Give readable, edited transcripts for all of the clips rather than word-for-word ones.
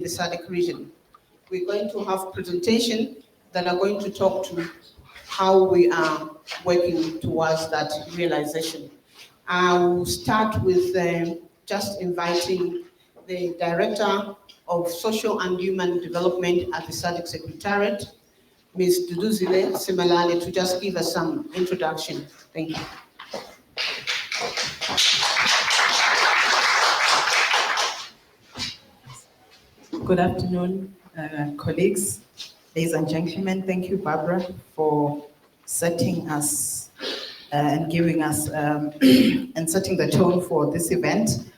the Sadc region. We're going to have presentation that are going to talk to how we are working towards that realization. I'll start with just inviting the Director of Social and Human Development at the Sadc Secretariat, Ms. Duduzile Simelane, to just give us some introduction. Thank you. Good afternoon, colleagues, ladies and gentlemen. Thank you, Barbara, for setting us and giving us and setting the tone for this event.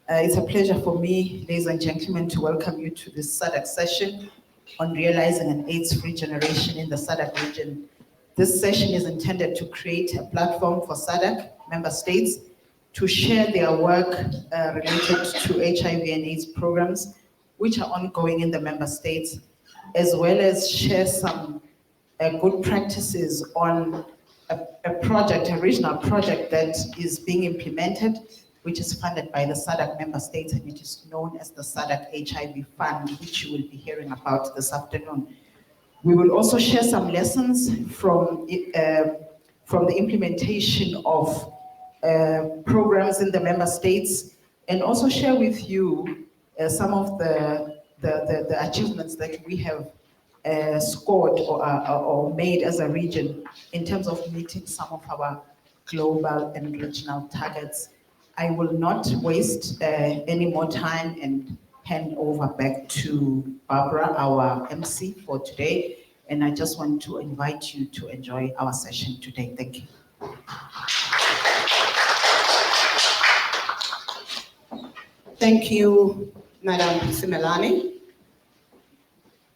It's a pleasure for me, ladies and gentlemen, to welcome you to this Sadc session on realizing an AIDS-free generation in the Sadc region. This session is intended to create a platform for Sadc member states to share their work related to HIV and AIDS programs which are ongoing in the member states, as well as share some good practices on a project, a regional project that is being implemented, which is funded by the Sadc member states, and it is known as the Sadc HIV Fund, which you will be hearing about this afternoon. We will also share some lessons from the implementation of programs in the member states, and also share with you some of the achievements that we have scored or made as a region in terms of meeting some of our global and regional targets. I will not waste any more time and hand over back to Barbara, our MC for today. And I just want to invite you to enjoy our session today. Thank you. Thank you, Madam Simelane.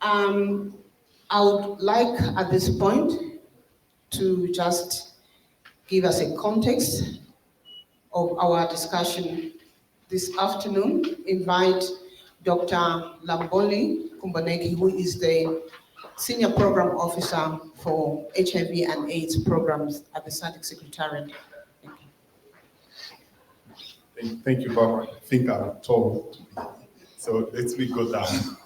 I would like at this point to just give us a context of our discussion this afternoon. Invite Dr. Lamboli Kumboneki, who is the Senior Program Officer for HIV and AIDS programs at the Sadc Secretariat. Thank you, Barbara. I think I'm tall to be. So let me go down.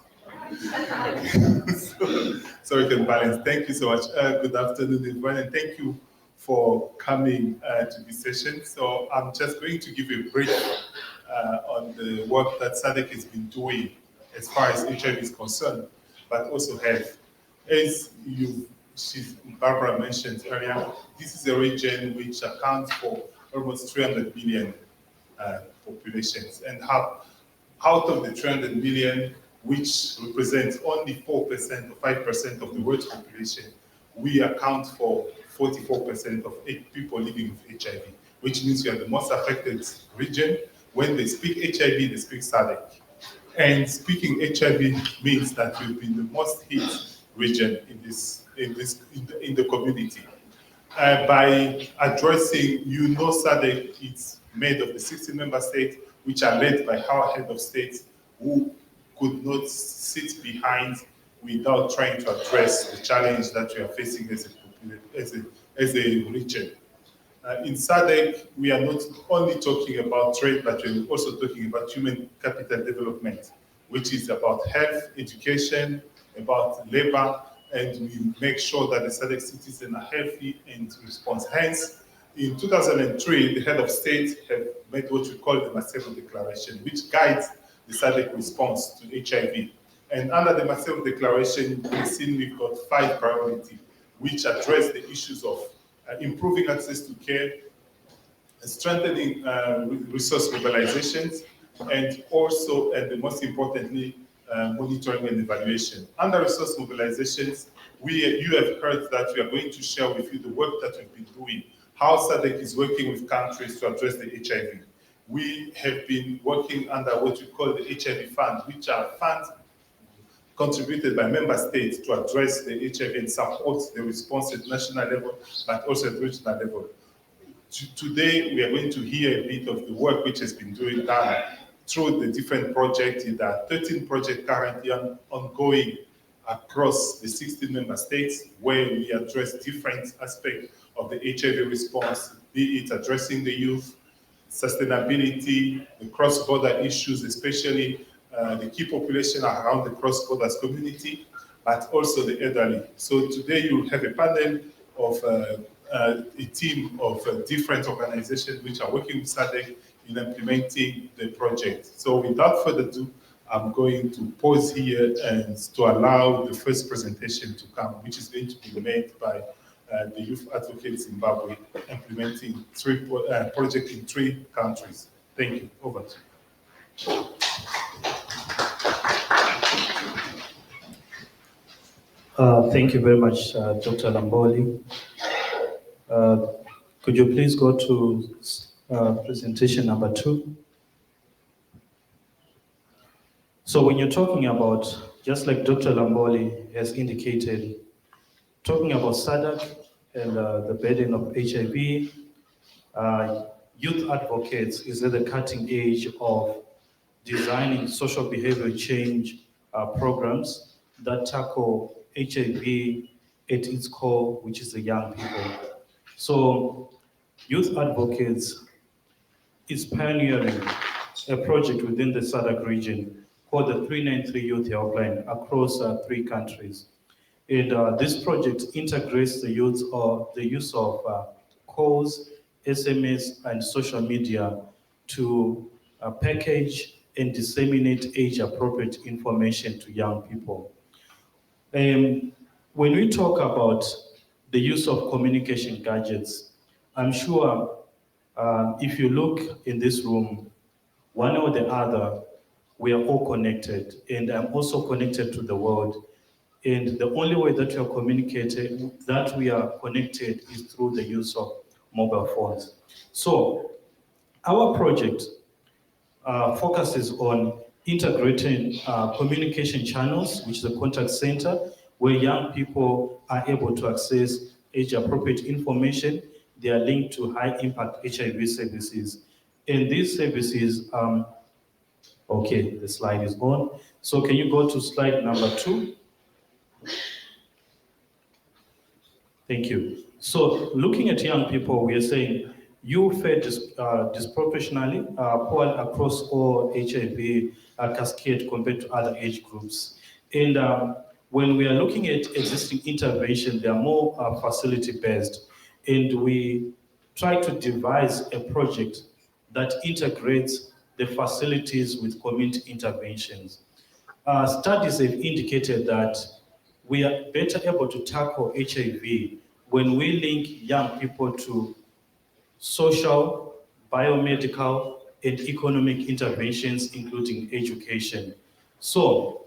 so we can balance. Thank you so much. Good afternoon, everyone, and thank you for coming to this session. So I'm just going to give a brief on the work that Sadc has been doing as far as HIV is concerned, but also health. As Barbara mentioned earlier, this is a region which accounts for almost 300 million populations, and out of the 300 million, which represents only 4% or 5% of the world's population, we account for 44% of people living with HIV, which means we are the most affected region. When they speak HIV, they speak Sadc. And speaking HIV means that we've been the most hit region in the community. By addressing, Sadc, it's made of the 16 member states, which are led by our head of states, who could not sit behind without trying to address the challenge that we are facing as a region. In Sadc, we are not only talking about trade, but we're also talking about human capital development, which is about health, education, about labor, and we make sure that the Sadc citizens are healthy and response. Hence, in 2003, the head of state have made what we call the Maseru Declaration, which guides the Sadc response to HIV. And under the Maseru Declaration, we've got 5 priorities, which address the issues of improving access to care, strengthening resource mobilizations, and also, and most importantly, monitoring and evaluation. Under resource mobilizations, you have heard that we are going to share with you the work that we've been doing, how Sadc is working with countries to address the HIV. We have been working under what we call the HIV Fund, which are funds contributed by member states to address the HIV and support the response at national level, but also at regional level. Today, we are going to hear a bit of the work which has been done through the different projects. There are 13 projects currently ongoing across the 16 member states, where we address different aspects of the HIV response, be it addressing the youth, sustainability, the cross-border issues, especially the key population around the cross-borders community, but also the elderly. So today you have a panel of a team of different organizations which are working with Sadc in implementing the project. So without further ado, I'm going to pause here and to allow the first presentation to come, which is going to be made by the Youth Advocate Zimbabwe, implementing project in 3 countries. Thank you. Over to you. Thank you very much, Dr. Lamboli. Could you please go to presentation number 2? So when you're talking about, just like Dr. Lamboli has indicated, talking about Sadc and the burden of HIV, Youth Advocates is at the cutting edge of designing social behavior change programs that tackle HIV at its core, which is the young people. So Youth Advocates is pioneering a project within the Sadc region called the 393 Youth Helpline across 3 countries. And this project integrates the use of calls, SMS, and social media to package and disseminate age-appropriate information to young people. When we talk about the use of communication gadgets, I'm sure if you look in this room, one or the other, we are all connected, and I'm also connected to the world. And the only way that we are connected is through the use of mobile phones. So our project focuses on integrating communication channels, which is a contact center, where young people are able to access age-appropriate information. They are linked to high-impact HIV services. And these services, okay, the slide is on. So can you go to slide number 2? Thank you. So looking at young people, we are saying you fare disproportionately poor across all HIV cascade compared to other age groups. And when we are looking at existing intervention, they are more facility-based. And we try to devise a project that integrates the facilities with community interventions. Studies have indicated that we are better able to tackle HIV when we link young people to social, biomedical, and economic interventions, including education. So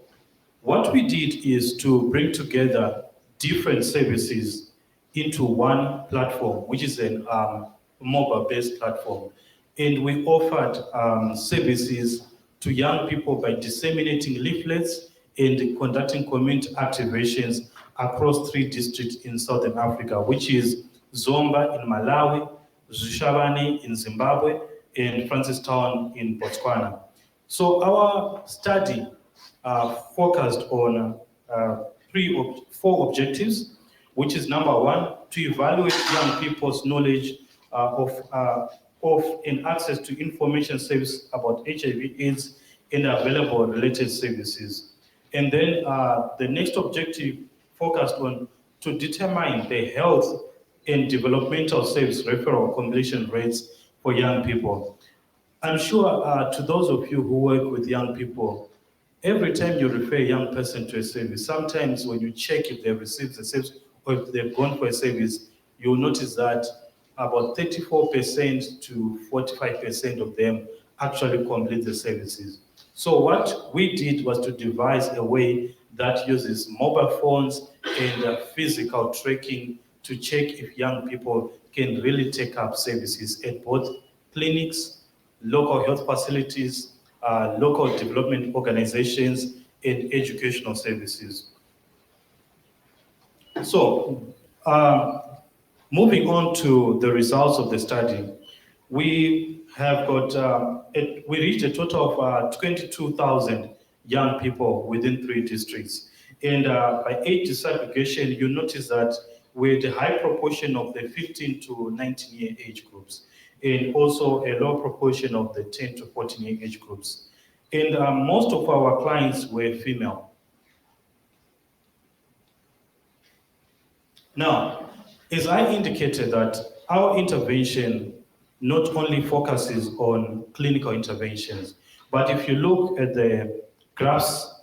what we did is to bring together different services into one platform, which is a mobile-based platform. And we offered services to young people by disseminating leaflets and conducting community activations across 3 districts in Southern Africa, which is Zomba in Malawi, Zushavani in Zimbabwe, and Francistown in Botswana. So our study focused on 4 objectives, which is number 1, to evaluate young people's knowledge of and access to information service about HIV/AIDS and available related services. And then the next objective focused on to determine the health and developmental service referral completion rates for young people. I'm sure to those of you who work with young people, every time you refer a young person to a service, sometimes when you check if they've received the service or if they've gone for a service, you'll notice that about 34% to 45% of them actually complete the services. So what we did was to devise a way that uses mobile phones and physical tracking to check if young people can really take up services at both clinics, local health facilities, local development organizations, and educational services. So, moving on to the results of the study, we have got, we reached a total of 22,000 young people within 3 districts. And by age disaggregation, you notice that we had a high proportion of the 15 to 19-year age groups, and also a low proportion of the 10 to 14-year age groups. And most of our clients were female. Now, as I indicated that our intervention not only focuses on clinical interventions, but if you look at the graphs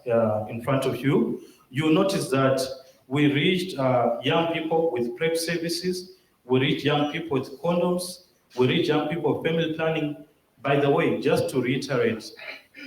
in front of you, you'll notice that we reached young people with PrEP services, we reached young people with condoms, we reached young people with family planning. By the way, just to reiterate,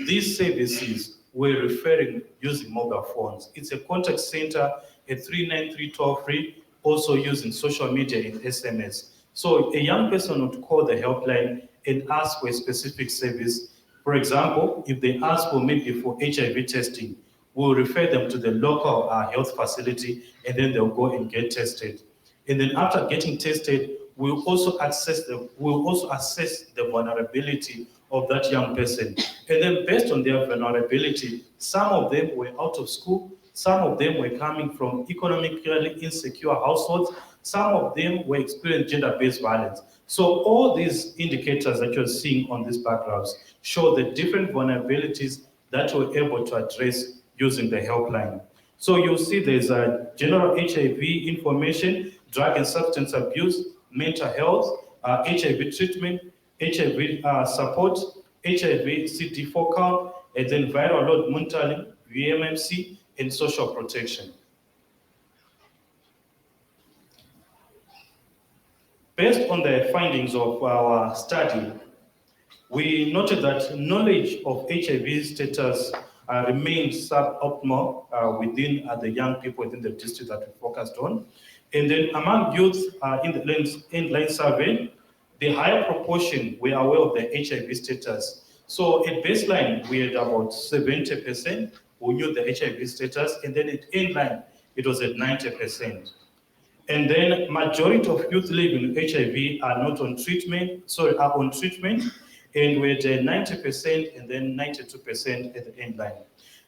these services we're referring using mobile phones. It's a contact center at 393 toll-free, also using social media and SMS. So a young person would call the helpline and ask for a specific service. For example, if they ask for maybe for HIV testing, we'll refer them to the local health facility and then they'll go and get tested. And then after getting tested, we'll also assess the vulnerability of that young person. And then based on their vulnerability, some of them were out of school, some of them were coming from economically insecure households, some of them were experiencing gender-based violence. So all these indicators that you're seeing on these bar graphs show the different vulnerabilities that we're able to address using the helpline. So you'll see there's a general HIV information, drug and substance abuse, mental health, HIV treatment, HIV support, HIV CD4 count, and then viral load monitoring, VMMC, and social protection. Based on the findings of our study, we noted that knowledge of HIV status remained suboptimal within the young people within the district that we focused on. And then among youth in the inline survey, the higher proportion were aware of the HIV status. So at baseline, we had about 70% who knew the HIV status, and then at inline, it was at 90%. And then majority of youth living with HIV are not on treatment, are on treatment, and we're at 90% and then 92% at the end line.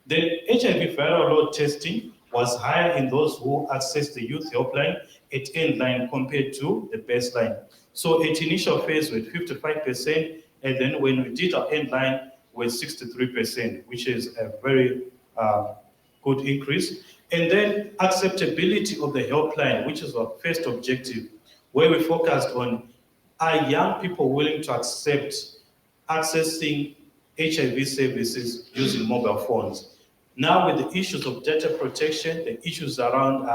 The HIV viral load testing was higher in those who accessed the youth helpline at end line compared to the baseline. So at initial phase we're at 55%, and then when we did our end line, we're 63%, which is a very good increase. And then acceptability of the helpline, which is our first objective, where we focused on, are young people willing to accept accessing HIV services using mobile phones? Now with the issues of data protection, the issues around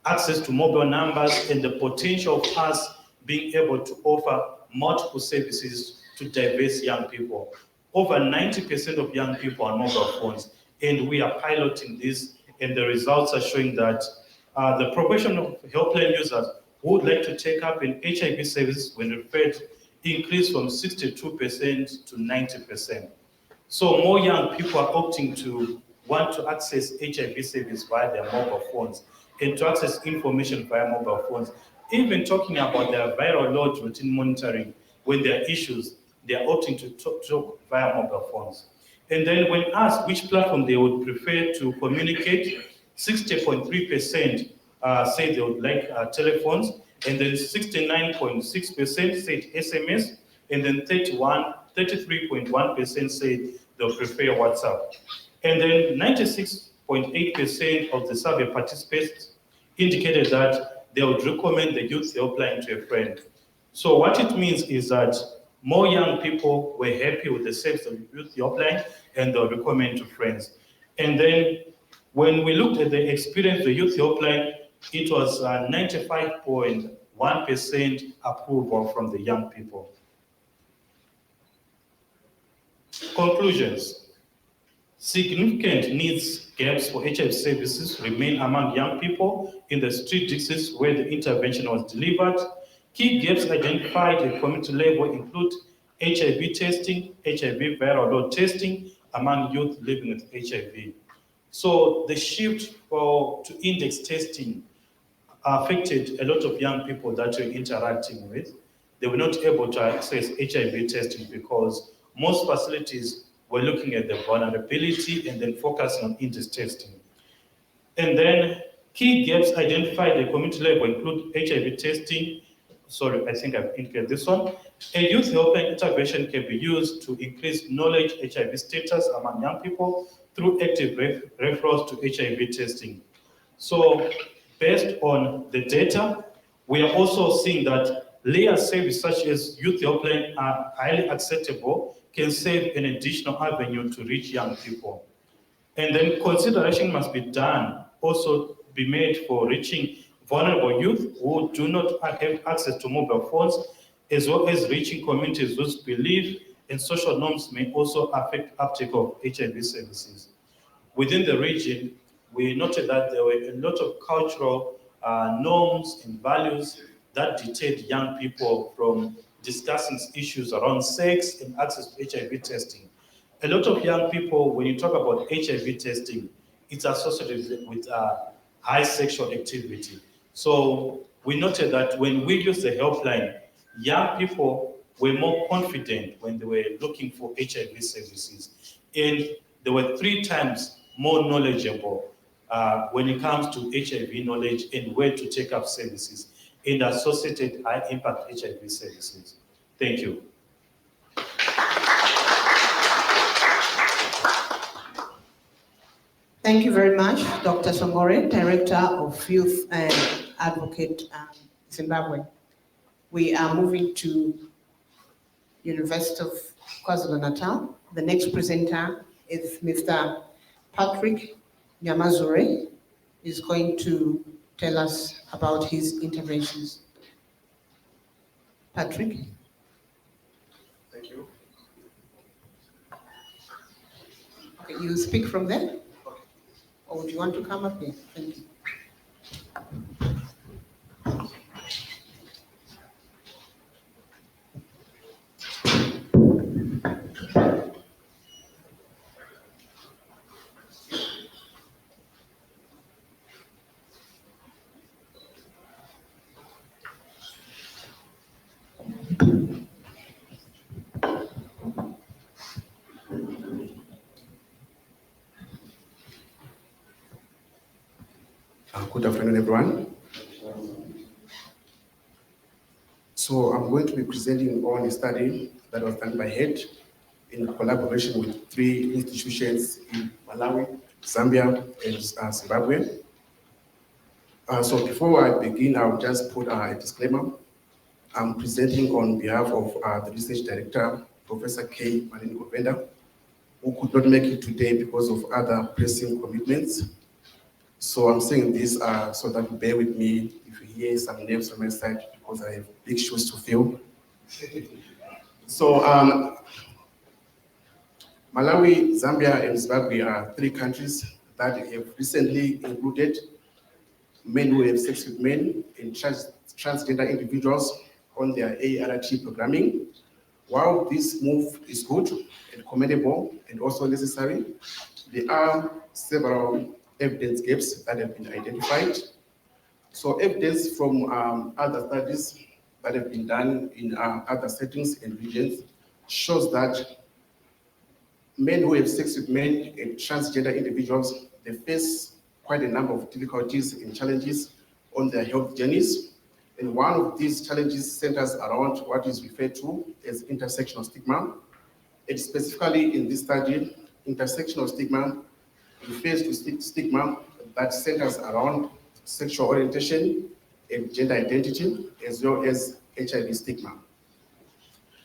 access to mobile numbers and the potential of us being able to offer multiple services to diverse young people. Over 90% of young people are mobile phones, and we are piloting this, and the results are showing that the proportion of helpline users who would like to take up an HIV service when referred increased from 62% to 90%. So more young people are opting to want to access HIV service via their mobile phones and to access information via mobile phones. Even talking about their viral load routine monitoring, when there are issues, they are opting to talk via mobile phones. And then when asked which platform they would prefer to communicate, 60.3% say they would like telephones, and then 69.6% said SMS, and then 33.1% said they'll prefer WhatsApp. And then 96.8% of the survey participants indicated that they would recommend the youth helpline to a friend. So what it means is that more young people were happy with the service of youth helpline and they'll recommend to friends. And then when we looked at the experience of the youth helpline, it was 95.1% approval from the young people. Conclusions. Significant needs gaps for HIV services remain among young people in the street districts where the intervention was delivered. Key gaps identified at community level include HIV testing, HIV viral load testing among youth living with HIV. So the shift to index testing affected a lot of young people that we're interacting with. They were not able to access HIV testing because most facilities were looking at the vulnerability and then focusing on index testing. And then key gaps identified at community level include HIV testing, sorry, I think I've indicated this one. A youth helpline intervention can be used to increase knowledge HIV status among young people through active referrals to HIV testing. So based on the data, we are also seeing that layer services such as youth helpline are highly acceptable, can serve an additional avenue to reach young people. And then consideration must be done, also be made for reaching vulnerable youth who do not have access to mobile phones, as well as reaching communities whose belief and social norms may also affect uptake of HIV services. Within the region, we noted that there were a lot of cultural norms and values that deterred young people from discussing issues around sex and access to HIV testing. A lot of young people, when you talk about HIV testing, it's associated with high sexual activity. So we noted that when we used the helpline, young people were more confident when they were looking for HIV services. And they were 3 times more knowledgeable when it comes to HIV knowledge and where to take up services and associated high impact HIV services. Thank you. Thank you very much, Dr. Songore, Director of Youth and Advocate Zimbabwe. We are moving to University of KwaZulu-Natal. The next presenter is Mr. Patrick Nyamazure. Is going to tell us about his interventions. Patrick. Thank you. Okay, you speak from there? Or would you want to come up here? Thank you. Good afternoon, everyone. So I'm going to be presenting on a study that was done by HEAD in collaboration with 3 institutions in Malawi, Zambia, and Zimbabwe. So before I begin, I'll just put a disclaimer. I'm presenting on behalf of the research director, Professor K. Malini Govenda, who could not make it today because of other pressing commitments. So I'm saying this so that you bear with me if you hear some names from my side, because I have big shoes to fill. So Malawi, Zambia, and Zimbabwe are 3 countries that have recently included men who have sex with men and transgender individuals on their ART programming. While this move is good and commendable and also necessary, there are several evidence gaps that have been identified. So evidence from other studies that have been done in other settings and regions shows that men who have sex with men and transgender individuals, they face quite a number of difficulties and challenges on their health journeys. And one of these challenges centers around what is referred to as intersectional stigma. And specifically in this study, intersectional stigma refers to stigma that centers around sexual orientation and gender identity, as well as HIV stigma.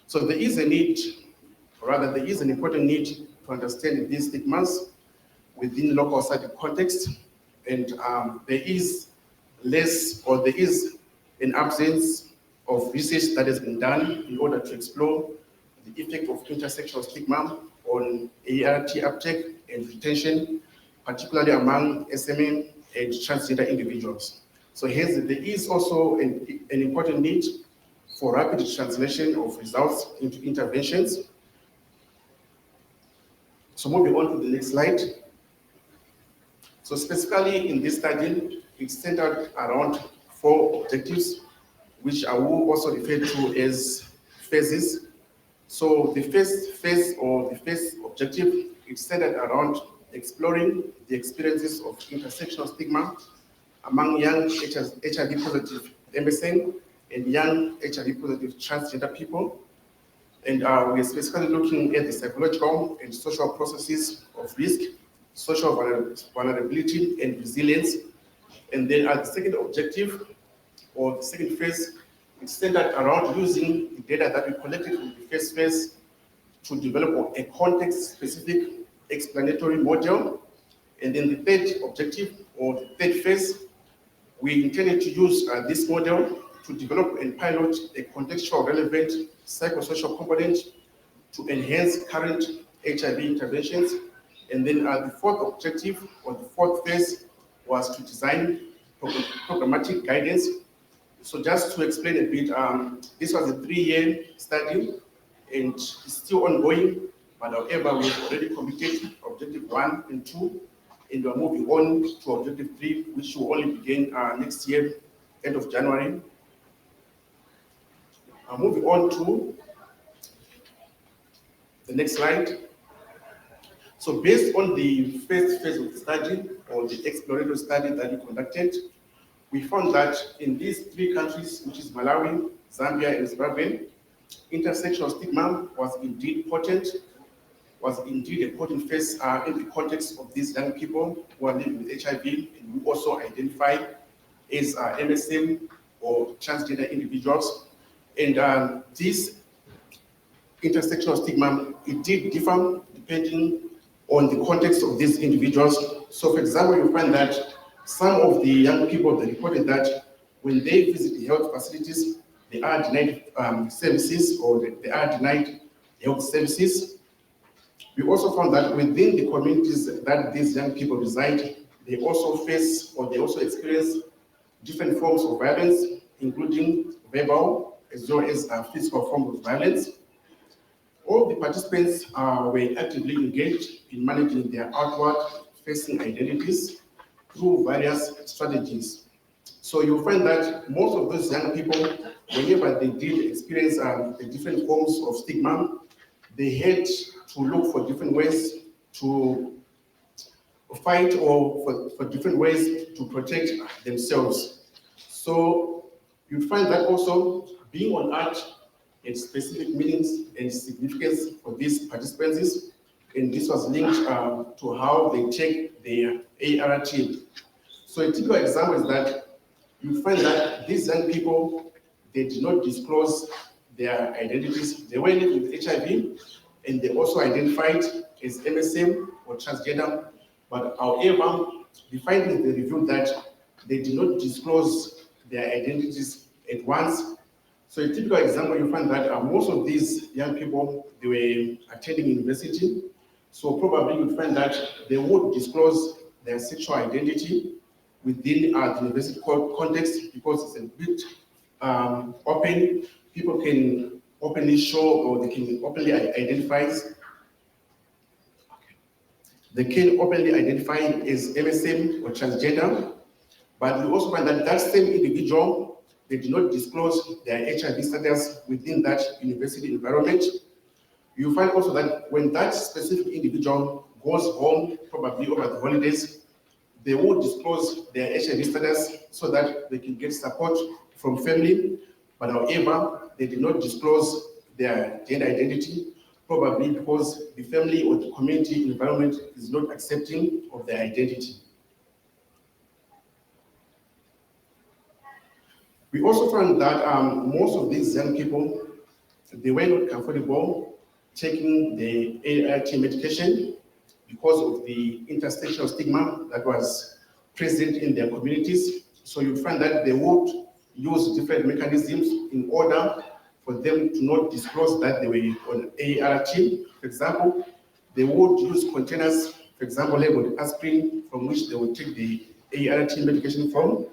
So there is a need, or rather there is an important need to understand these stigmas within local Sadc context, and there is an absence of research that has been done in order to explore the effect of intersectional stigma on ART uptake and retention, particularly among SMM and transgender individuals. So hence, there is also an important need for rapid translation of results into interventions. So moving on to the next slide. So specifically in this study, it's centered around 4 objectives, which I will also refer to as phases. So the first phase, or the first objective, is centered around exploring the experiences of intersectional stigma among young HIV positive MSN and young HIV positive transgender people. And we're specifically looking at the psychological and social processes of risk, social vulnerability and resilience. And then the second objective, or the second phase, is centered around using the data that we collected in the first phase to develop a context-specific explanatory model. And then the third objective, or the third phase, we intended to use this model to develop and pilot a contextual relevant psychosocial component to enhance current HIV interventions. And then the fourth objective, or the fourth phase, was to design programmatic guidance. So just to explain a bit, this was a 3-year study and it's still ongoing, but however, we've already completed objective 1 and 2, and we're moving on to objective 3, which will only begin next year, end of January. Moving on to the next slide. So based on the first phase of the study, or the exploratory study that we conducted, we found that in these 3 countries, which is Malawi, Zambia, and Zimbabwe, intersectional stigma was indeed potent, was indeed a potent phase in the context of these young people who are living with HIV and who also identify as MSM or transgender individuals. And this intersectional stigma, it did differ depending on the context of these individuals. So for example, you find that some of the young people, they reported that when they visit the health facilities, they are denied services, or they are denied health services. We also found that within the communities that these young people reside, they also face, or they also experience different forms of violence, including verbal as well as physical forms of violence. All the participants were actively engaged in managing their outward facing identities through various strategies. So you'll find that most of those young people, whenever they did experience the different forms of stigma, they had to look for different ways to fight, or for different ways to protect themselves. So you find that also being on art had specific meanings and significance for these participants, and this was linked to how they take their ART. So a typical example is that you find that these young people, they did not disclose their identities. They were living with HIV, and they also identified as MSM or transgender, but however, the findings, they revealed that they did not disclose their identities at once. So a typical example, you find that most of these young people, they were attending university, so probably you find that they would disclose their sexual identity within the university context, because it's a bit open. People can openly show, or they can openly identify. They can openly identify as MSM or transgender, but you also find that that same individual, they do not disclose their HIV status within that university environment. You find also that when that specific individual goes home, probably over the holidays, they will disclose their HIV status so that they can get support from family, but however, they did not disclose their gender identity, probably because the family or the community environment is not accepting of their identity. We also found that most of these young people, they were not comfortable taking the ART medication because of the intersectional stigma that was present in their communities. So you find that they would use different mechanisms in order for them to not disclose that they were on ART. For example, they would use containers, for example, labeled aspirin, from which they would take the ART medication from.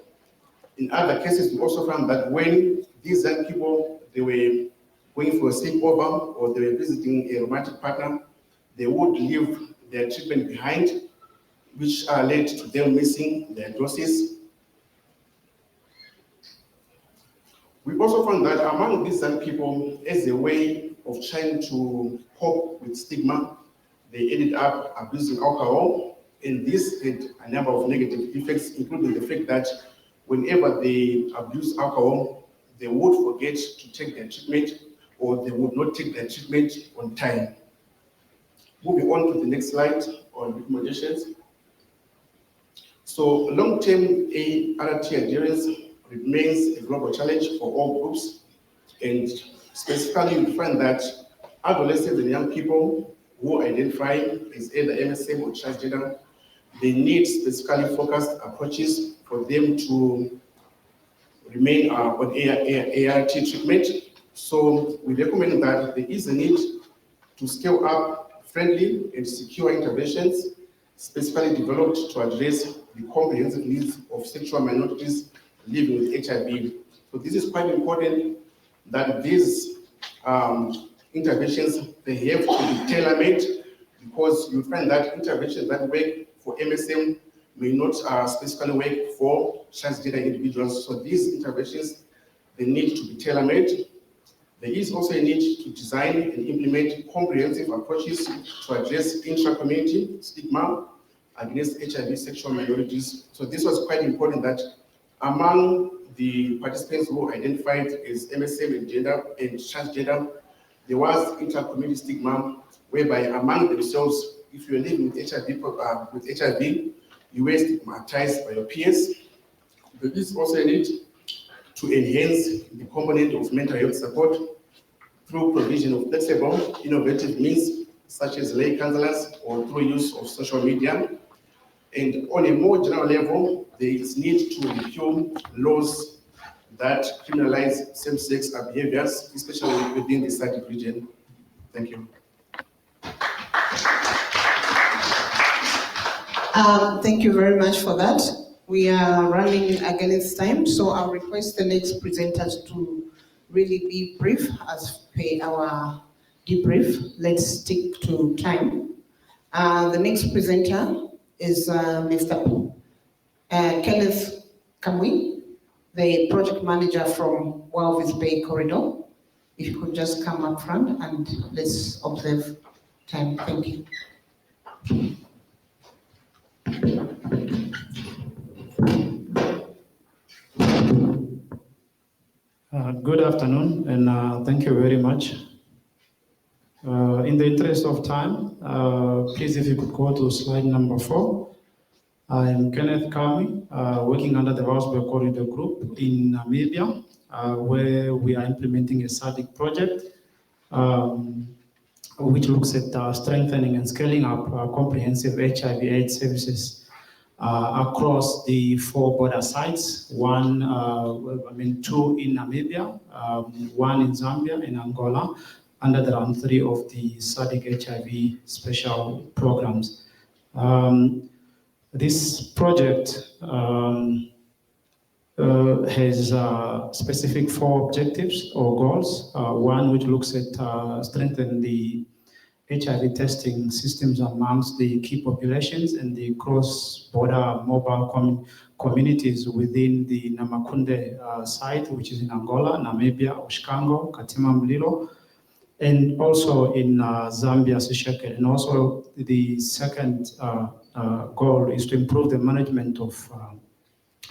In other cases, we also found that when these young people, they were going for a sleepover or they were visiting a romantic partner, they would leave their treatment behind, which led to them missing their doses. We also found that among these young people, as a way of trying to cope with stigma, they ended up abusing alcohol, and this had a number of negative effects, including the fact that whenever they abuse alcohol, they would forget to take their treatment or they would not take their treatment on time. Moving on to the next slide on recommendations. So long-term ART adherence remains a global challenge for all groups, and specifically we find that adolescents and young people who identify as either MSM or transgender, they need specifically focused approaches for them to remain on ART treatment. So we recommend that there is a need to scale up friendly and secure interventions specifically developed to address the comprehensive needs of sexual minorities living with HIV. So this is quite important that these interventions, they have to be tailor-made, because you find that interventions that work for MSM may not specifically work for transgender individuals. So these interventions, they need to be tailor-made. There is also a need to design and implement comprehensive approaches to address intra-community stigma against HIV sexual minorities. So this was quite important that among the participants who identified as MSM and transgender, there was intra-community stigma whereby among themselves, if you're living with HIV, you were stigmatized by your peers. There is also a need to enhance the component of mental health support through provision of flexible, innovative means such as lay counselors or through use of social media. And on a more general level, there is need to repeal laws that criminalize same-sex behaviors, especially within the Sadc region. Thank you. Thank you very much for that. We are running against time, so I'll request the next presenters to really be brief as per our debrief. Let's stick to time. The next presenter is Mr. Kenneth Kamui, the project manager from Walvis Bay Corridor. If you could just come up front and let's observe time. Thank you. Good afternoon, and thank you very much. In the interest of time, please, if you could go to slide number 4. I am Kenneth Kami, working under the Walvis Bay Corridor Group in Namibia, where we are implementing a Sadc project, which looks at strengthening and scaling up comprehensive HIV/AIDS services across the 4 border sites, 2 in Namibia, 1 in Zambia and Angola, under the round 3 of the Sadc HIV special programs. This project has specific 4 objectives or goals. One which looks at strengthening the HIV testing systems amongst the key populations and the cross-border mobile communities within the Namakunde site, which is in Angola, Namibia, Oshikango, Katima Mlilo, and also in Zambia, Sisheke. And also the second goal is to improve the management of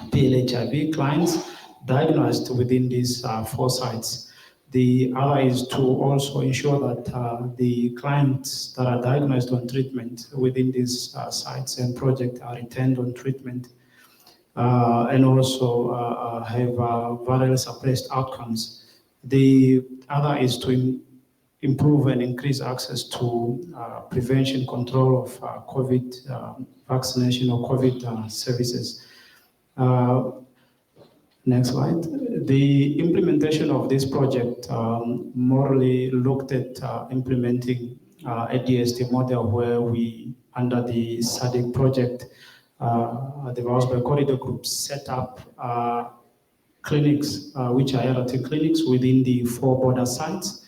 PLHIV clients diagnosed within these 4 sites. The other is to also ensure that the clients that are diagnosed on treatment within these sites and projects are retained on treatment and also have virally suppressed outcomes. The other is to improve and increase access to prevention control of COVID vaccination or COVID services. Next slide. The implementation of this project morally looked at implementing a DST model where we, under the Sadc project, the Walvis Bay Corridor Group set up clinics, which are ART clinics within the 4 border sites.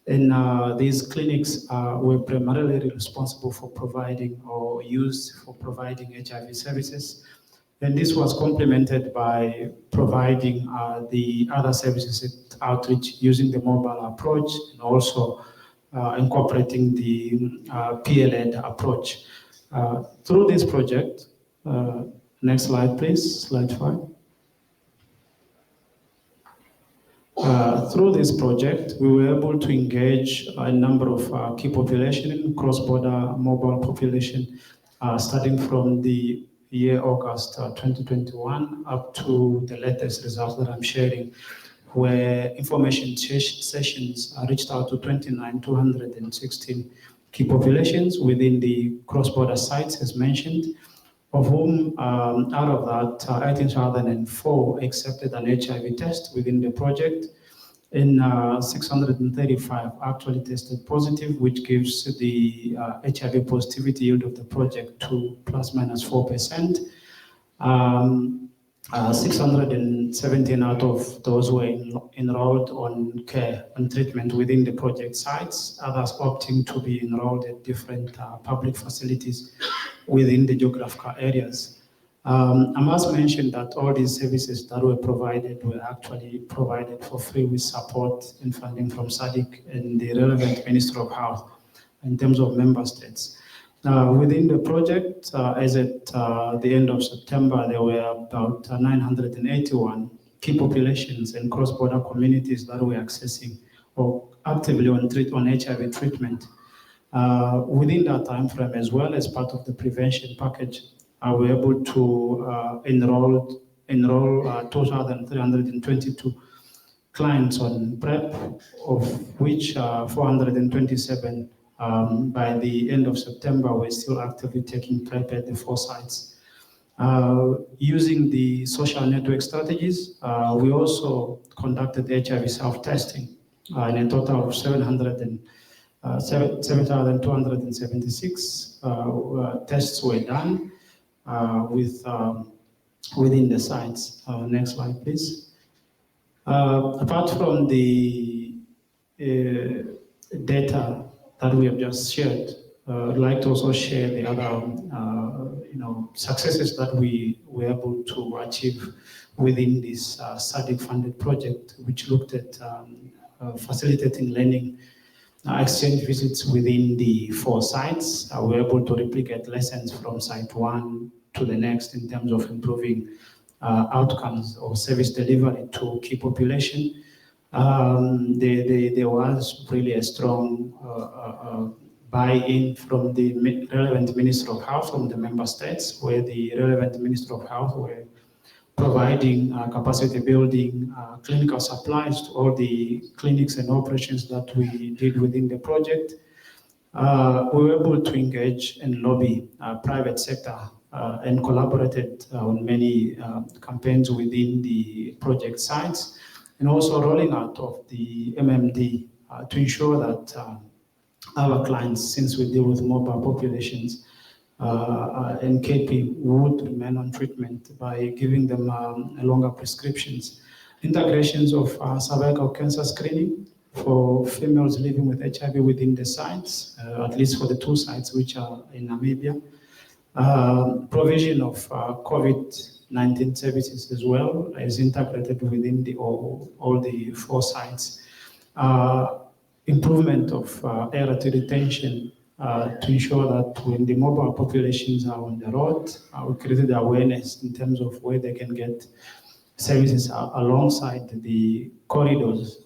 And these clinics were primarily responsible for providing or used for providing HIV services. And this was complemented by providing the other services outreach using the mobile approach and also incorporating the peer-led approach. Through this project, next slide please, slide 5. Through this project, we were able to engage a number of key population, cross-border mobile population, starting from the year August 2021 up to the latest results that I'm sharing, where information sessions reached out to 29,216 key populations within the cross-border sites, as mentioned, of whom out of that, 18,004 accepted an HIV test within the project, and 635 actually tested positive, which gives the HIV positivity yield of the project to plus minus 4%. 617 out of those were enrolled on care and treatment within the project sites, others opting to be enrolled at different public facilities within the geographical areas. I must mention that all these services that were provided were actually provided for free with support and funding from Sadc and the relevant Ministry of Health in terms of member states. Within the project, as at the end of September, there were about 981 key populations and cross-border communities that were accessing or actively on HIV treatment. Within that time frame, as well as part of the prevention package, we were able to enroll 2,322 clients on PrEP, of which 427 by the end of September were still actively taking PrEP at the 4 sites. Using the social network strategies, we also conducted HIV self-testing in a total of 7,276 tests were done within the sites. Next slide, please. Apart from the data that we have just shared, I'd like to also share the other successes that we were able to achieve within this Sadc-funded project, which looked at facilitating learning exchange visits within the 4 sites. We were able to replicate lessons from site 1 to the next in terms of improving outcomes or service delivery to key population. There was really a strong buy-in from the relevant Minister of Health from the member states, where the relevant Minister of Health were providing capacity building, clinical supplies to all the clinics and operations that we did within the project. We were able to engage and lobby private sector and collaborated on many campaigns within the project sites, and also rolling out of the MMD to ensure that our clients, since we deal with mobile populations, and KP would remain on treatment by giving them longer prescriptions. Integrations of cervical cancer screening for females living with HIV within the sites, at least for the 2 sites which are in Namibia. Provision of COVID-19 services as well is integrated within all the 4 sites. Improvement of ART retention to ensure that when the mobile populations are on the road, we created awareness in terms of where they can get services alongside the corridors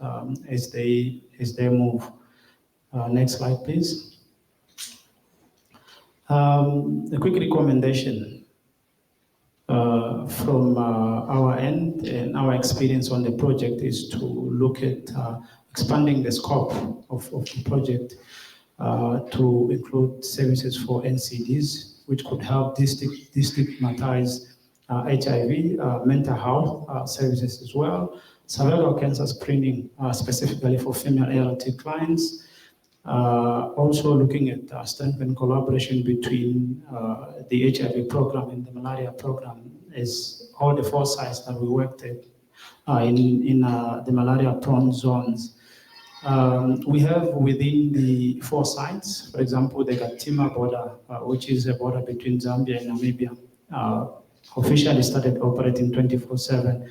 as they move. Next slide, please. A quick recommendation from our end and our experience on the project is to look at expanding the scope of the project to include services for NCDs, which could help destigmatize HIV, mental health services as well, cervical cancer screening specifically for female ART clients, also looking at strengthened collaboration between the HIV program and the malaria program, as all the 4 sites that we worked at in the malaria-prone zones. We have within the 4 sites, for example, the Gatima border, which is a border between Zambia and Namibia, officially started operating 24/7,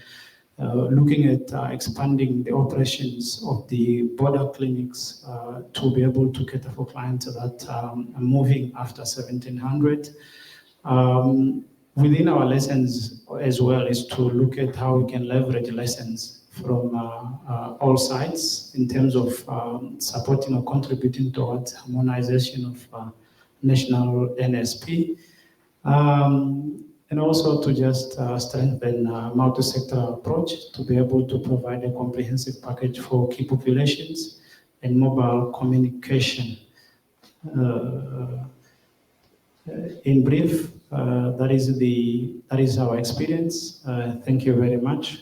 looking at expanding the operations of the border clinics to be able to cater for clients that are moving after 1700. Within our lessons as well is to look at how we can leverage lessons from all sides in terms of supporting or contributing towards harmonization of national NSP, and also to just strengthen multi-sectoral approach to be able to provide a comprehensive package for key populations and mobile communication. In brief, that is our experience. Thank you very much.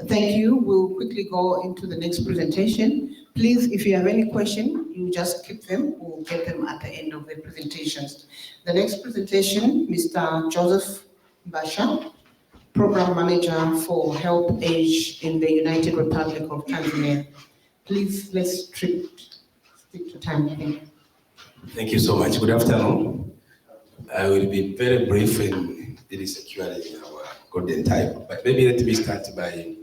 Thank you. We'll quickly go into the next presentation. Please, if you have any question, you just keep them. We'll get them at the end of the presentations. The next presentation, Mr. Joseph Basha, Program Manager for Help Age in the United Republic of Tanzania. Please, let's stick to time. Thank you. Thank you so much. Good afternoon. I will be very brief and very securely in our golden time. But maybe let me start by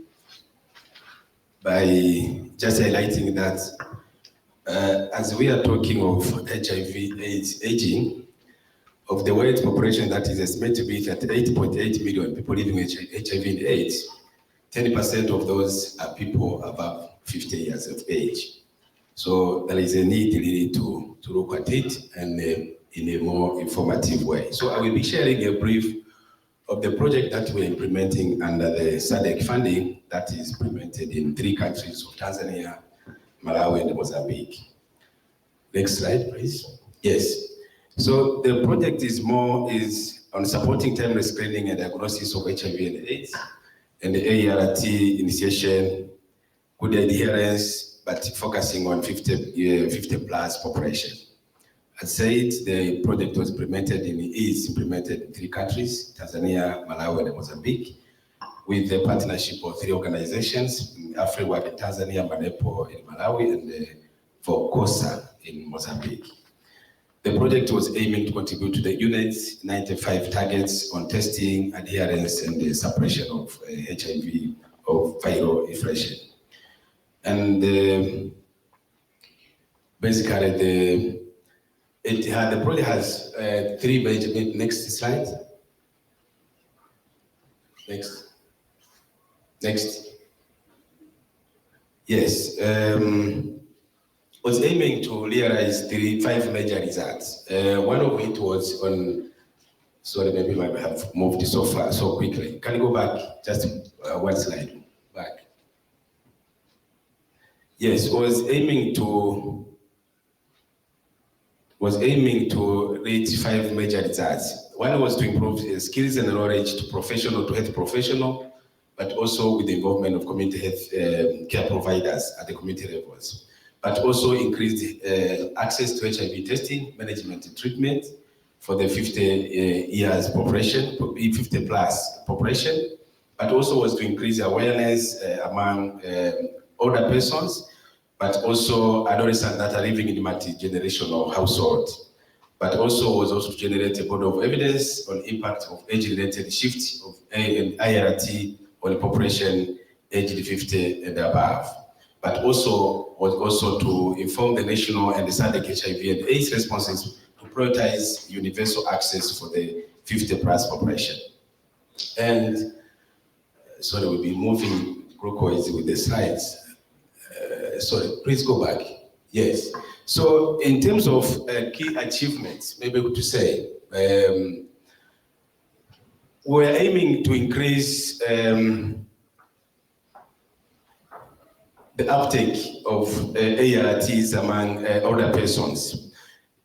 just highlighting that as we are talking of HIV/AIDS aging, of the world's population that is estimated to be 38.8 million people living with HIV and AIDS, 10% of those are people above 50 years of age. So there is a need really to look at it and in a more informative way. So I will be sharing a brief of the project that we're implementing under the Sadc funding that is implemented in 3 countries of Tanzania, Malawi, and Mozambique. Next slide, please. Yes. So the project is on supporting timely screening and diagnosis of HIV and AIDS, and the ART initiation, good adherence, but focusing on 50 plus population. As said, the project is implemented in 3 countries, Tanzania, Malawi, and Mozambique, with the partnership of 3 organizations, AfriWork in Tanzania, Manepo in Malawi, and for COSA in Mozambique. The project was aiming to contribute to the UNED's 95 targets on testing, adherence, and the suppression of HIV, of viral infection. And basically, the project has 3 major. Next slide. Next. Yes. Was aiming to realize 5 major results. One of it was on. Sorry, maybe I have moved so far so quickly. Can you go back just one slide back? Yes, was aiming to reach 5 major results. One was to improve skills and knowledge to health professional, but also with the involvement of community health care providers at the community levels, but also increased access to HIV testing, management and treatment for the 50 plus population, but also was to increase awareness among older persons, but also adolescents that are living in multi-generational households, but also to generate a body of evidence on impact of age-related shifts of IRT on the population aged 50 and above, but also to inform the national and the Sadc HIV and AIDS responses to prioritize universal access for the 50 plus population. And sorry, we'll be moving clockwise with the slides. Sorry, please go back. Yes. So in terms of key achievements, maybe to say, we're aiming to increase the uptake of ARTs among older persons.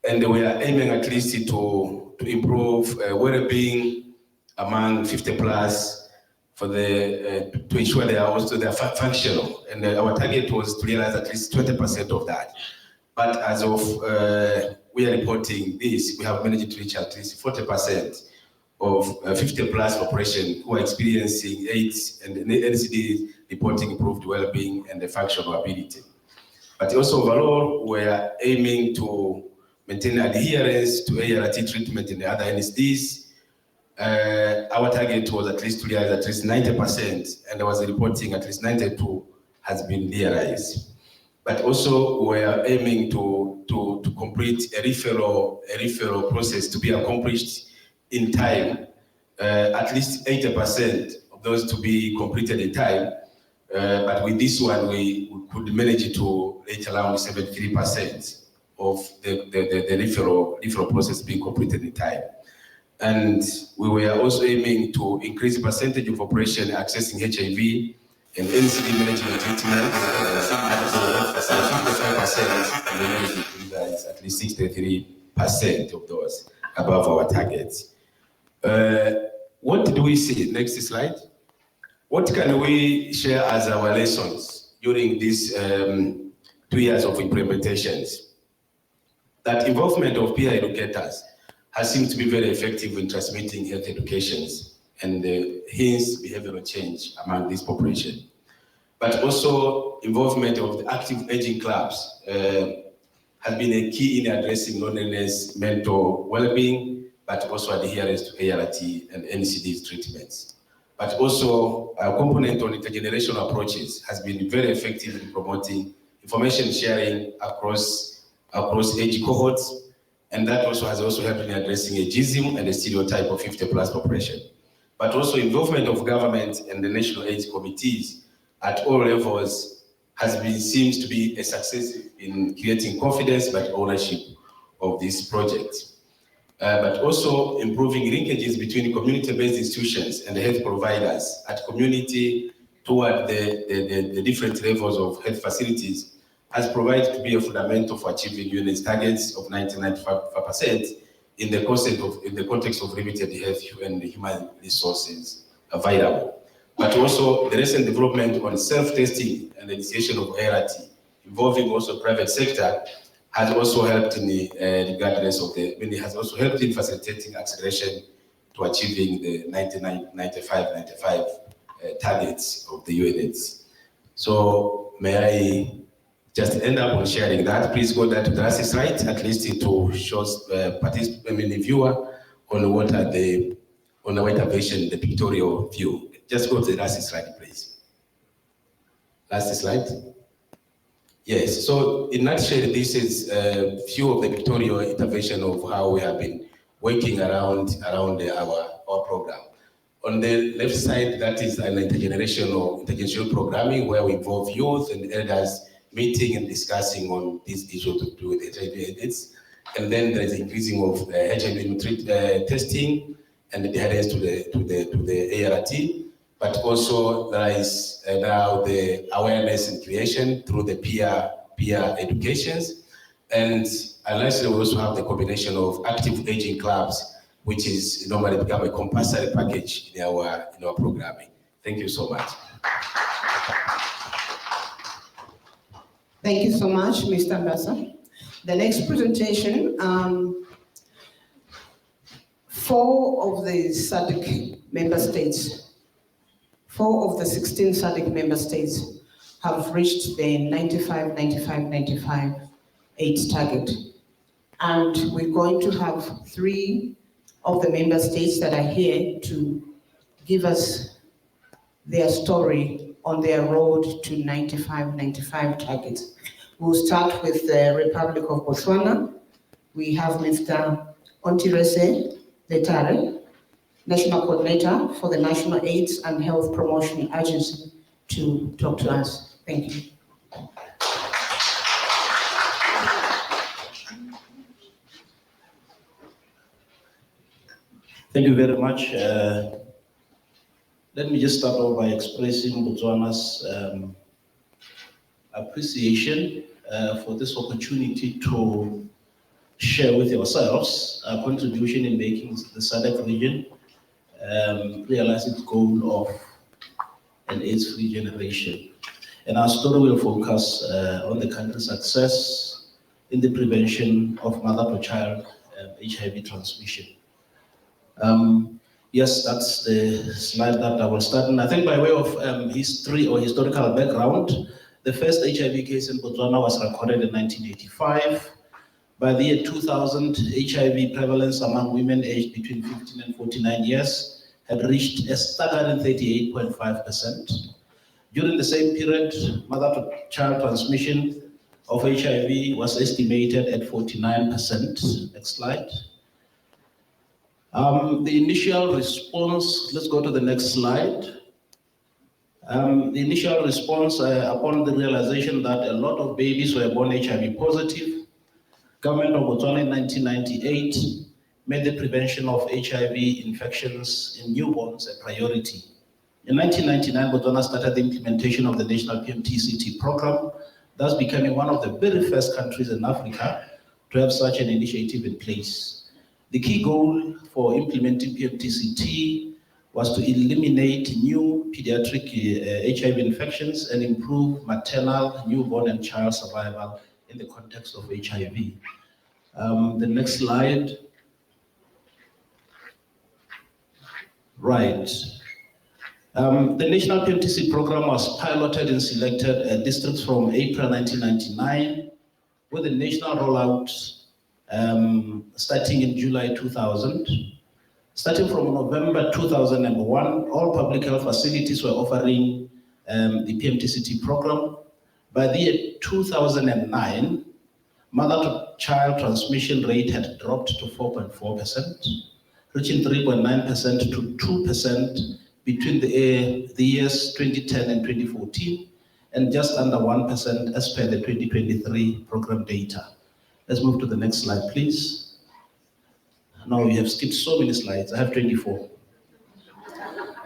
And we are aiming at least to improve well-being among 50 plus for to ensure they are functional. And our target was to realize at least 20% of that. But as of we are reporting this, we have managed to reach at least 40% of 50 plus population who are experiencing AIDS and NCD reporting improved well-being and the functional ability. But also overall, we are aiming to maintain adherence to ART treatment in the other NSDs. Our target was at least to realize at least 90%, and I was reporting at least 92 has been realized. But also we are aiming to complete a referral process to be accomplished in time at least 80% of those to be completed in time. But with this one, we could manage to reach around 73% of the referral process being completed in time. And we were also aiming to increase the percentage of operation accessing HIV and NCD management treatment at 55%, and then at least 63% of those above our targets. What do we see? Next slide. What can we share as our lessons during these 2 years of implementations? That involvement of peer educators has seemed to be very effective in transmitting health educations and hence behavioral change among this population. But also involvement of the active aging clubs has been a key in addressing loneliness, mental well-being, but also adherence to ART and NCD treatments. But also a component on intergenerational approaches has been very effective in promoting information sharing across age cohorts, and that also has helped in addressing ageism and the stereotype of 50+ population. But also involvement of government and the national AIDS committees at all levels seems to be a success in creating confidence but ownership of this project. But also improving linkages between community-based institutions and the health providers at community toward the different levels of health facilities has provided to be a fundamental for achieving UN's targets of 95% in the context of limited health and human resources available. But also the recent development on self-testing and the initiation of ART, involving also private sector, has also helped in has also helped in facilitating acceleration to achieving the 95 targets of the UNAIDS. So may I just end up on sharing that? Please go down to the last slide, at least to show the viewer on what are on our intervention, the pictorial view. Just go to the last slide, please. Last slide. Yes, so in a nutshell, this is a few of the pictorial intervention of how we have been working around our program. On the left side, that is an intergenerational programming where we involve youth and elders meeting and discussing on this issue to do with HIV/AIDS. And then there is increasing of HIV testing and adherence to the ART. But also there is now the awareness and creation through the peer educations. And lastly, we also have the combination of active aging clubs, which is normally become a compulsory package in our programming. Thank you so much. Thank you so much, Mr. Mbasa. The next presentation, 4 of the Sadc member states, 4 of the 16 Sadc member states have reached the 95 AIDS target. And we're going to have 3 of the member states that are here to give us their story on their road to 95 targets. We'll start with the Republic of Botswana. We have Mr. Ontirese Letare, National Coordinator for the National AIDS and Health Promotion Agency, to talk to us. Thank you. Thank you very much. Let me just start off by expressing Botswana's appreciation for this opportunity to share with yourselves our contribution in making the Sadc region realize its goal of an AIDS-free generation. And our story will focus on the country's success in the prevention of mother-to-child HIV transmission. Yes, that's the slide that I will start. And I think by way of history or historical background, the first HIV case in Botswana was recorded in 1985. By the year 2000, HIV prevalence among women aged between 15 and 49 years had reached a staggering 38.5%. During the same period, mother-to-child transmission of HIV was estimated at 49%. Next slide. The initial response, let's go to the next slide. The initial response upon the realization that a lot of babies were born HIV positive, government of Botswana in 1998 made the prevention of HIV infections in newborns a priority. In 1999, Botswana started the implementation of the National PMTCT program, thus becoming one of the very first countries in Africa to have such an initiative in place. The key goal for implementing PMTCT was to eliminate new pediatric HIV infections and improve maternal, newborn, and child survival in the context of HIV. The next slide. Right. The National PMTC program was piloted in selected districts from April 1999, with the national rollout starting in July 2000. Starting from November 2001, all public health facilities were offering the PMTCT program. By the year 2009, mother-to-child transmission rate had dropped to 4.4%, reaching 3.9% to 2% between the years 2010 and 2014, and just under 1% as per the 2023 program data. Let's move to the next slide, please. Now we have skipped so many slides. I have 24.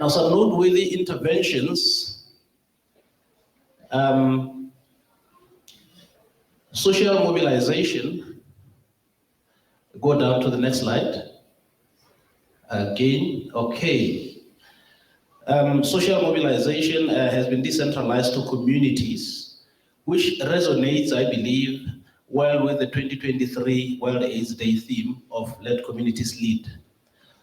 Now some noteworthy interventions. Social mobilization. Go down to the next slide. Again, okay. Social mobilization has been decentralized to communities, which resonates, I believe, well with the 2023 World AIDS Day theme of Let Communities Lead.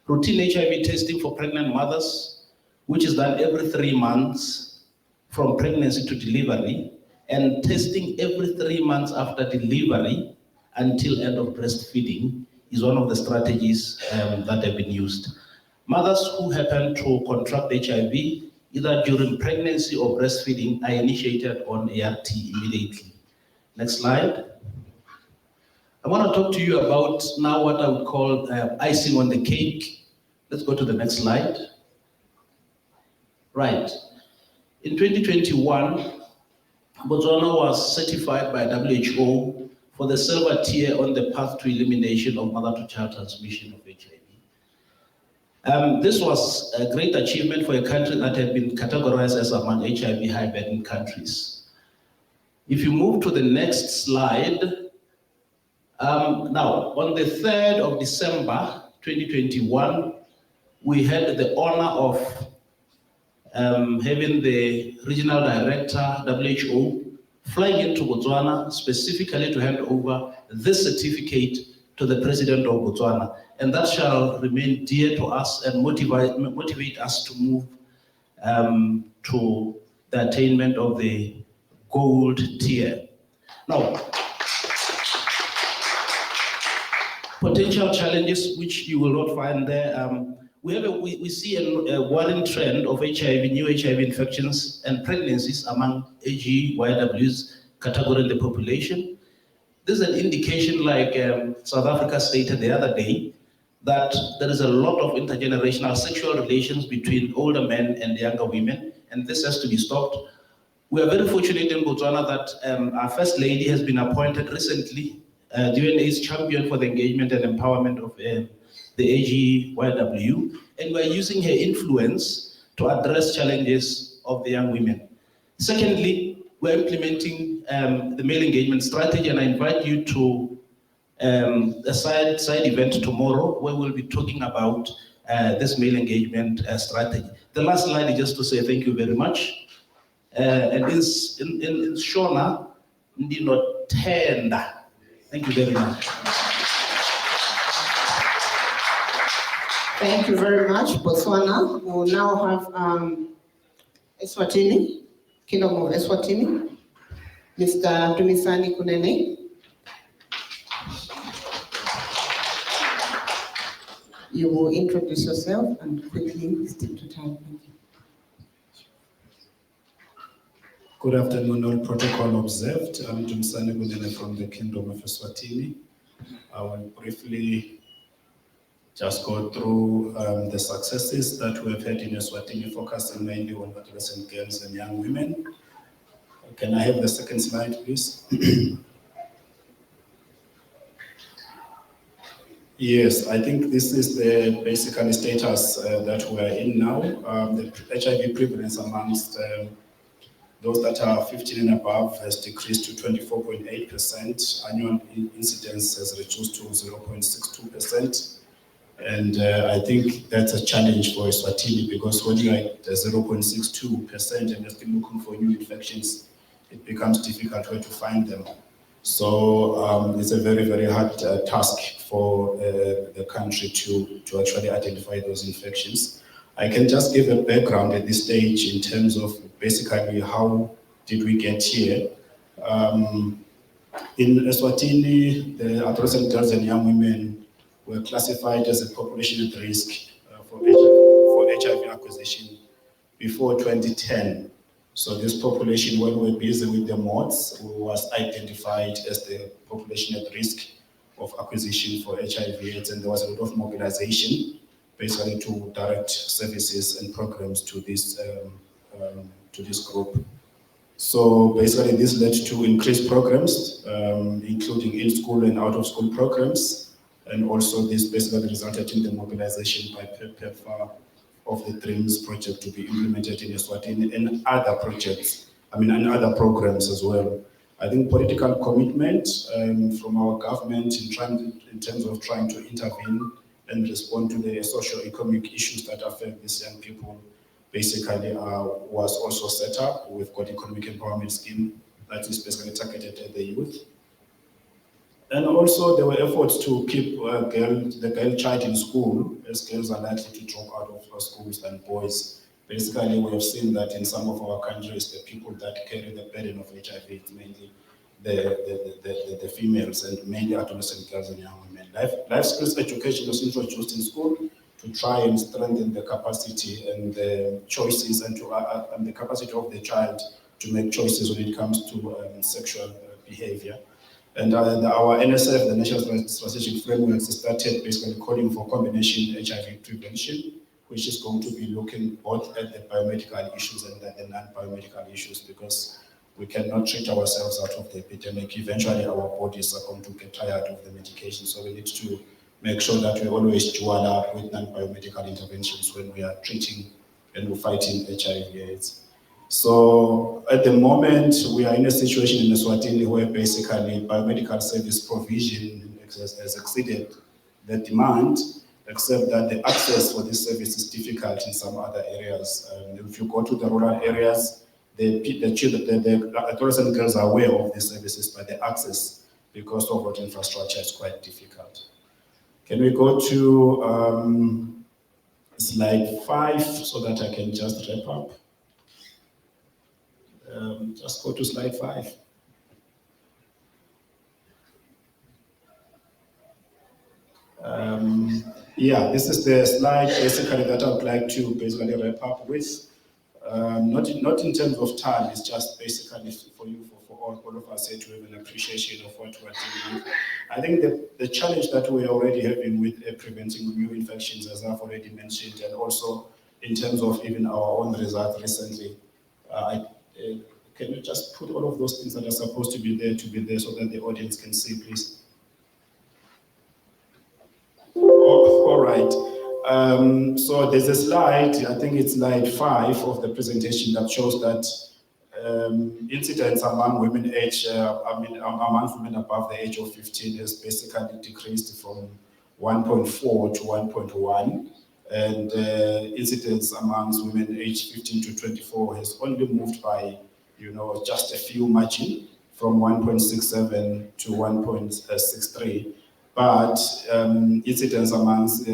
Routine HIV testing for pregnant mothers, which is done every 3 months from pregnancy to delivery, and testing every 3 months after delivery until end of breastfeeding is one of the strategies that have been used. Mothers who happen to contract HIV, either during pregnancy or breastfeeding, are initiated on ART immediately. Next slide. I want to talk to you about now what I would call icing on the cake. Let's go to the next slide. Right. In 2021, Botswana was certified by WHO for the silver tier on the path to elimination of mother-to-child transmission of HIV. This was a great achievement for a country that had been categorized as among HIV high-burden countries. If you move to the next slide, now, on the 3rd of December 2021, we had the honor of having the regional director, WHO, flying into Botswana specifically to hand over this certificate to the president of Botswana. And that shall remain dear to us and motivate us to move to the attainment of the gold tier. Now, potential challenges which you will not find there. We see a worrying trend of HIV, new HIV infections and pregnancies among AGYWs category in the population. This is an indication, like South Africa stated the other day, that there is a lot of intergenerational sexual relations between older men and younger women, and this has to be stopped. We are very fortunate in Botswana that our First Lady has been appointed recently UNAIDS champion for the engagement and empowerment of the AGYW, and we're using her influence to address challenges of the young women. Secondly, we're implementing the male engagement strategy, and I invite you to a side event tomorrow where we'll be talking about this male engagement strategy. The last slide is just to say thank you very much. And in Shona, Ndino Tenda. Thank you very much. Thank you very much, Botswana. We will now have Eswatini, Kingdom of Eswatini, Mr. Dumisani Kunene. You will introduce yourself and quickly stick to time. Thank you. Good afternoon, all protocol observed. I'm Dumisani Kunene from the Kingdom of Eswatini. I will briefly just go through the successes that we have had in Eswatini, focusing mainly on adolescent girls and young women. Can I have the second slide, please? Yes, I think this is the basically status that we are in now. The HIV prevalence amongst those that are 15 and above has decreased to 24.8%. Annual incidence has reduced to 0.62%. And I think that's a challenge for Eswatini, because when you're at 0.62% and you're still looking for new infections, it becomes difficult where to find them. So it's a very, very hard task for the country to actually identify those infections. I can just give a background at this stage in terms of basically how did we get here. In Eswatini, the adolescent girls and young women were classified as a population at risk for HIV acquisition before 2010. So this population, when we were busy with the mods, was identified as the population at risk of acquisition for HIV/AIDS, and there was a lot of mobilization, basically to direct services and programs to this group. So basically, this led to increased programs, including in-school and out-of-school programs, and also this basically resulted in the mobilization by PEPFAR of the DREAMS project to be implemented in Eswatini and other projects, and other programs as well. I think political commitment from our government in terms of trying to intervene and respond to the socio-economic issues that affect these young people basically was also set up. We've got economic empowerment scheme that is basically targeted at the youth. And also there were efforts to keep the girl child in school, as girls are likely to drop out of schools than boys. Basically, we have seen that in some of our countries, the people that carry the burden of HIV is mainly the females, and mainly adolescent girls and young women. Life skills education was introduced in school to try and strengthen the capacity and the choices and the capacity of the child to make choices when it comes to sexual behavior. And our NSF, the National Strategic Framework, started basically calling for combination HIV prevention, which is going to be looking both at the biomedical issues and the non-biomedical issues, because we cannot treat ourselves out of the epidemic. Eventually, our bodies are going to get tired of the medication, so we need to make sure that we always dual up with non-biomedical interventions when we are treating and we're fighting HIV/AIDS. So at the moment, we are in a situation in Eswatini where basically biomedical service provision has exceeded the demand, except that the access for this service is difficult in some other areas. If you go to the rural areas, the adolescent girls are aware of these services, but the access, because of what infrastructure, is quite difficult. Can we go to slide 5 so that I can just wrap up? Just go to slide 5. Yeah, this is the slide basically that I would like to basically wrap up with. Not in terms of time, it's just basically for you, for all of us here to have an appreciation of what we're dealing with. I think the challenge that we're already having with preventing new infections, as I've already mentioned, and also in terms of even our own results recently, can you just put all of those things that are supposed to be there so that the audience can see, please? All right. So there's a slide, I think it's slide 5 of the presentation, that shows that incidence among women among women above the age of 15 has basically decreased from 1.4 to 1.1. And incidence amongst women aged 15 to 24 has only moved by just a few margin, from 1.67 to 1.63. But incidence amongst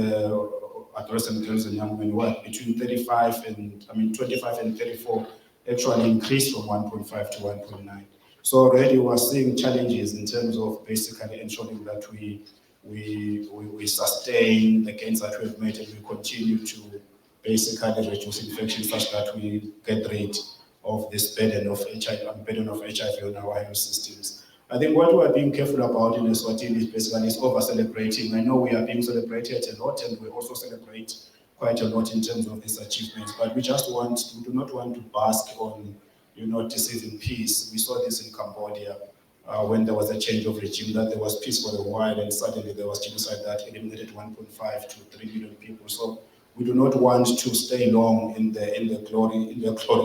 adolescent girls and young women were between 25 and 34 actually increased from 1.5 to 1.9. So already we're seeing challenges in terms of basically ensuring that we sustain the gains that we've made, and we continue to basically reduce infection such that we get rid of this burden of HIV on our health systems. I think what we are being careful about in Eswatini is basically is over-celebrating. I know we are being celebrated a lot, and we also celebrate quite a lot in terms of these achievements, but we do not want to bask on, deceiving peace. We saw this in Cambodia when there was a change of regime, that there was peace for a while, and suddenly there was genocide that eliminated 1.5 to 3 million people. So we do not want to stay long in the glory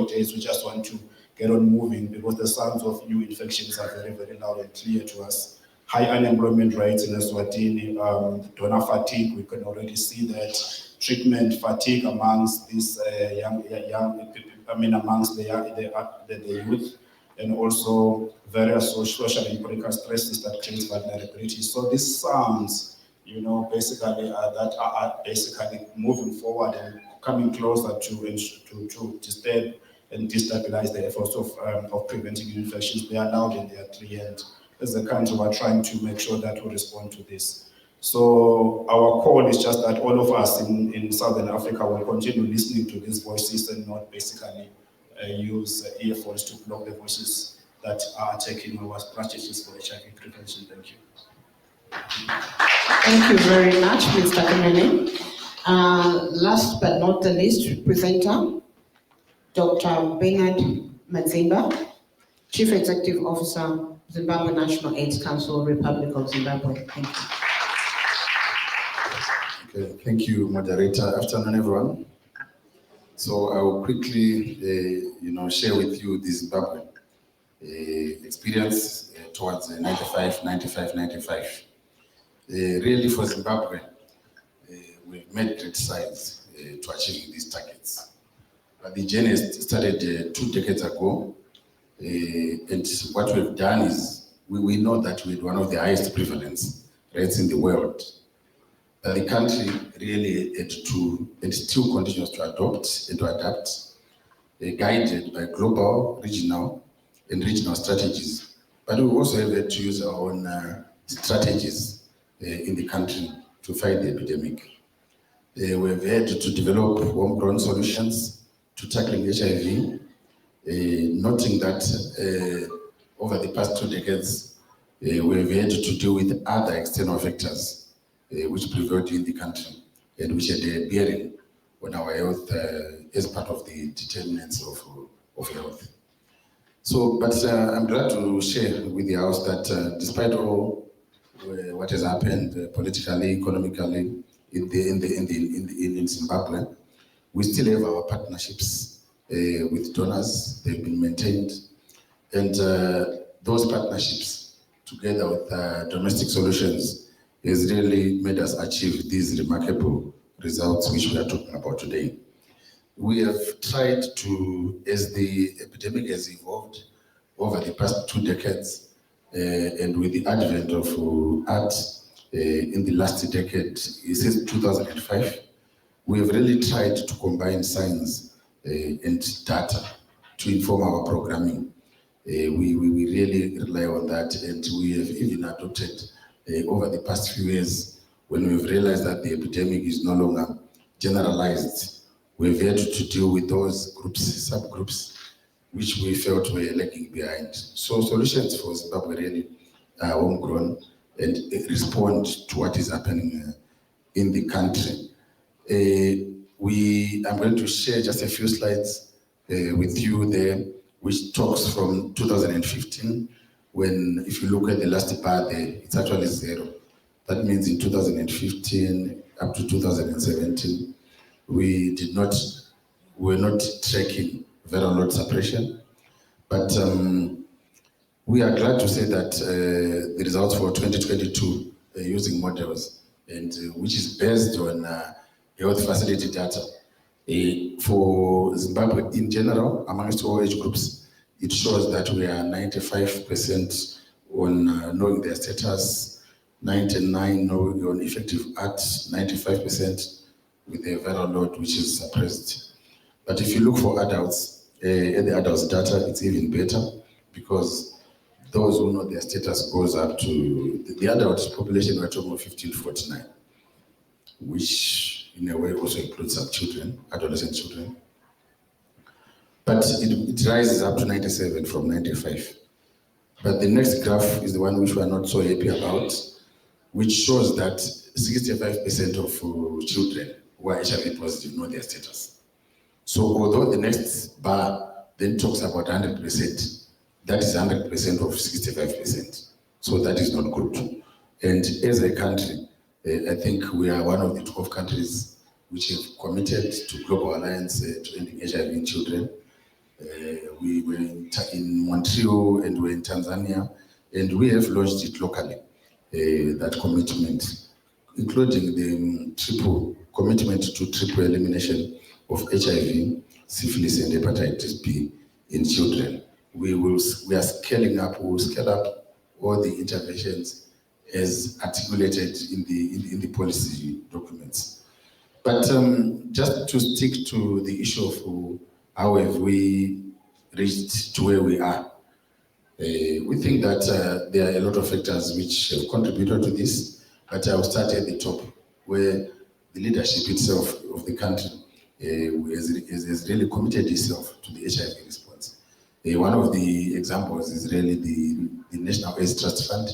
days. We just want to get on moving, because the sounds of new infections are very, very loud and clear to us. High unemployment rates in Eswatini, donor fatigue, we can already see that. Treatment fatigue amongst these amongst the youth, and also various social and political stresses that create vulnerability. So these sounds, basically that are basically moving forward and coming closer to disturb and destabilize the efforts of preventing infections. They are loud and they are clear. And as a country, we're trying to make sure that we respond to this. So our call is just that all of us in Southern Africa will continue listening to these voices and not basically use earphones to block the voices that are taking our strategies for HIV prevention. Thank you. Thank you very much, Mr. Kumene. Last but not the least, presenter, Dr. Bernard Mazimba, Chief Executive Officer, Zimbabwe National AIDS Council, Republic of Zimbabwe. Thank you. Okay, thank you, moderator. Afternoon, everyone. So I will quickly, share with you the Zimbabwe experience towards 95. Really, for Zimbabwe, we've made great strides to achieving these targets. But the journey started 2 decades ago, and what we've done is we know that we had one of the highest prevalence rates in the world. The country really had to, and still continues to adopt and to adapt, guided by global, regional strategies. But we also have had to use our own strategies in the country to fight the epidemic. We've had to develop homegrown solutions to tackling HIV, noting that over the past 2 decades, we've had to deal with other external factors which prevailed in the country and which had a bearing on our health as part of the determinants of health. So, but I'm glad to share with the House that despite all what has happened politically, economically in Zimbabwe, we still have our partnerships with donors. They've been maintained, and those partnerships, together with domestic solutions, has really made us achieve these remarkable results which we are talking about today. We have tried to, as the epidemic has evolved over the past 2 decades, and with the advent of art in the last decade, since 2005, we have really tried to combine science and data to inform our programming. We really rely on that, and we have even adopted over the past few years, when we've realized that the epidemic is no longer generalized, we've had to deal with those groups, subgroups, which we felt were lagging behind. So solutions for Zimbabwe really are homegrown and respond to what is happening in the country. I'm going to share just a few slides with you there, which talks from 2015, when, if you look at the last bar there, it's actually 0. That means in 2015 up to 2017, we were not tracking viral load suppression. But we are glad to say that the results for 2022 using models, and which is based on health facility data. For Zimbabwe in general, amongst all age groups, it shows that we are 95% on knowing their status, 99% knowing on effective ACT, 95% with the viral load which is suppressed. But if you look for adults, the adults data, it's even better, because those who know their status goes up to the adult population. We're talking about 15 to 49, which in a way also includes some children, adolescent children. But it rises up to 97 from 95. But the next graph is the one which we are not so happy about, which shows that 65% of children who are HIV positive know their status. So although the next bar then talks about 100%, that is 100% of 65%. So that is not good. And as a country, I think we are one of the 12 countries which have committed to Global Alliance to ending HIV in children. We were in Montreal and we're in Tanzania, and we have launched it locally, that commitment, including the triple commitment to triple elimination of HIV, syphilis, and hepatitis B in children. We are scaling up. We will scale up all the interventions as articulated in the policy documents. But just to stick to the issue of how have we reached to where we are, we think that there are a lot of factors which have contributed to this, but I will start at the top, where the leadership itself of the country has really committed itself to the HIV response. One of the examples is really the National AIDS Trust Fund,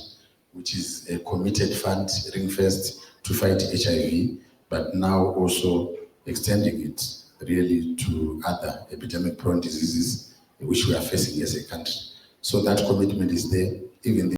which is a committed fund, ring-fenced to fight HIV, but now also extending it really to other epidemic-prone diseases which we are facing as a country. So that commitment is there, even the